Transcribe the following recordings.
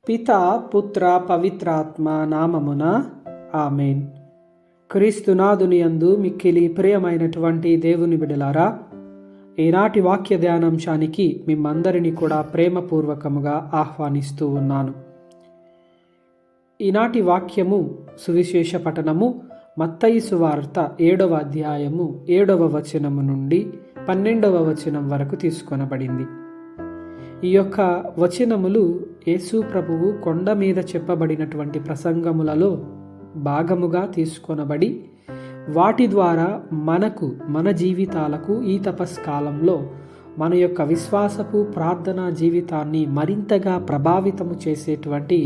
పితా పుత్ర పవిత్రాత్మ నామమున ఆమేన్. క్రీస్తునాథుని యందు మిక్కిలి ప్రియమైనటువంటి దేవుని బిడ్డలారా, ఈనాటి వాక్య ధ్యానాంశానికి మిమ్మందరినీ కూడా ప్రేమపూర్వకముగా ఆహ్వానిస్తూ ఉన్నాను. ఈనాటి వాక్యము సువిశేష పఠనము మత్తయి సువార్త 7వ అధ్యాయము 7వ వచనము నుండి 12వ వచనం వరకు తీసుకొనబడింది. ఈ యొక్క వచనములు యేసు ప్రభువు కొండ మీద చెప్పబడినటువంటి ప్రసంగములలో భాగముగా తీసుకొనబడి, వాటి ద్వారా మన జీవితాలకు ఈ తపస్కాలంలో మన యొక్క విశ్వాసపు ప్రార్థనా జీవితాన్ని మరింతగా ప్రభావితము చేసేటువంటి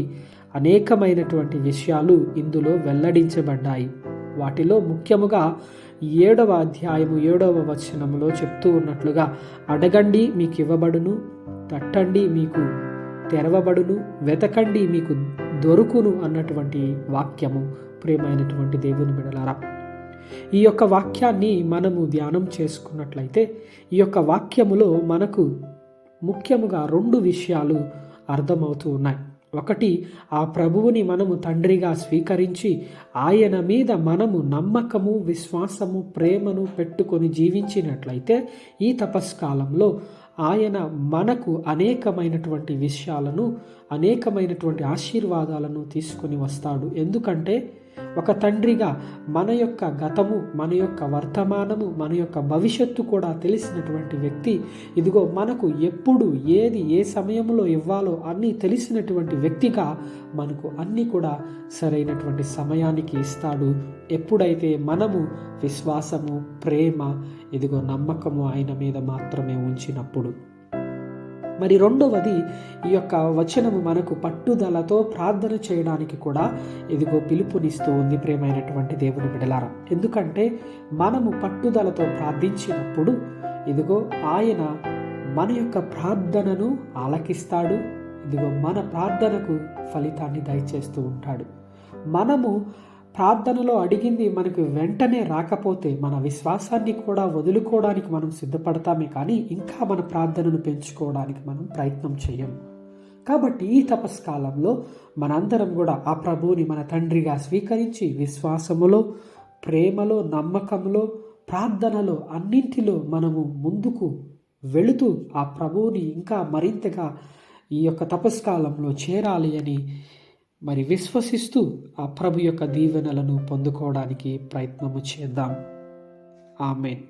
అనేకమైనటువంటి విషయాలు ఇందులో వెల్లడించబడ్డాయి. వాటిలో ముఖ్యముగా 7వ అధ్యాయము 7వ వచనములో చెప్తూ ఉన్నట్లుగా, అడగండి మీకు ఇవ్వబడును, తట్టండి మీకు తెరవబడును, వెతకండి మీకు దొరుకును అన్నటువంటి వాక్యము. ప్రియమైనటువంటి దేవుని బిడ్డలారా, ఈ యొక్క వాక్యాన్ని మనము ధ్యానం చేసుకున్నట్లయితే ఈ యొక్క వాక్యములో మనకు ముఖ్యముగా 2 విషయాలు అర్థమవుతూ ఉన్నాయి. ఒకటి, ఆ ప్రభువుని మనము తండ్రిగా స్వీకరించి ఆయన మీద మనము నమ్మకము, విశ్వాసము, ప్రేమను పెట్టుకొని జీవించినట్లయితే ఈ తపస్కాలంలో ఆయన మనకు అనేకమైనటువంటి విషయాలను, అనేకమైనటువంటి ఆశీర్వాదాలను తీసుకొని వస్తాడు. ఎందుకంటే ఒక తండ్రిగా మన యొక్క గతము, మన యొక్క వర్తమానము, మన యొక్క భవిష్యత్తు కూడా తెలిసినటువంటి వ్యక్తి, ఇదిగో మనకు ఎప్పుడు ఏది ఏ సమయంలో ఇవ్వాలో అన్నీ తెలిసినటువంటి వ్యక్తిగా మనకు అన్నీ కూడా సరైనటువంటి సమయానికి ఇస్తాడు. ఎప్పుడైతే మనము విశ్వాసము, ప్రేమ, ఇదిగో నమ్మకము ఆయన మీద మాత్రమే ఉంచినప్పుడు. మరి రెండవది, ఈ యొక్క వచనము మనకు పట్టుదలతో ప్రార్థన చేయడానికి కూడా ఇదిగో పిలుపునిస్తూ ఉంది. ప్రియమైనటువంటి దేవుని బిడ్డలారా, ఎందుకంటే మనము పట్టుదలతో ప్రార్థించినప్పుడు ఇదిగో ఆయన మన యొక్క ప్రార్థనను ఆలకిస్తాడు. ఇదిగో మన ప్రార్థనకు ఫలితాన్ని దయచేస్తూ ఉంటాడు. మనము ప్రార్థనలో అడిగింది మనకు వెంటనే రాకపోతే మన విశ్వాసాన్ని కూడా వదులుకోవడానికి మనం సిద్ధపడతామే కానీ ఇంకా మన ప్రార్థనను పెంచుకోవడానికి మనం ప్రయత్నం చేయము. కాబట్టి ఈ తపస్కాలంలో మనందరం కూడా ఆ ప్రభువుని మన తండ్రిగా స్వీకరించి విశ్వాసములో, ప్రేమలో, నమ్మకంలో, ప్రార్థనలో అన్నింటిలో మనము ముందుకు వెళుతూ ఆ ప్రభువుని ఇంకా మరింతగా ఈ యొక్క తపస్కాలంలో చేరాలి అని మరి విశ్వసిస్తూ ఆ ప్రభు యొక్క దీవెనలను పొందుకోవడానికి ప్రయత్నము చేద్దాం. ఆమేన్.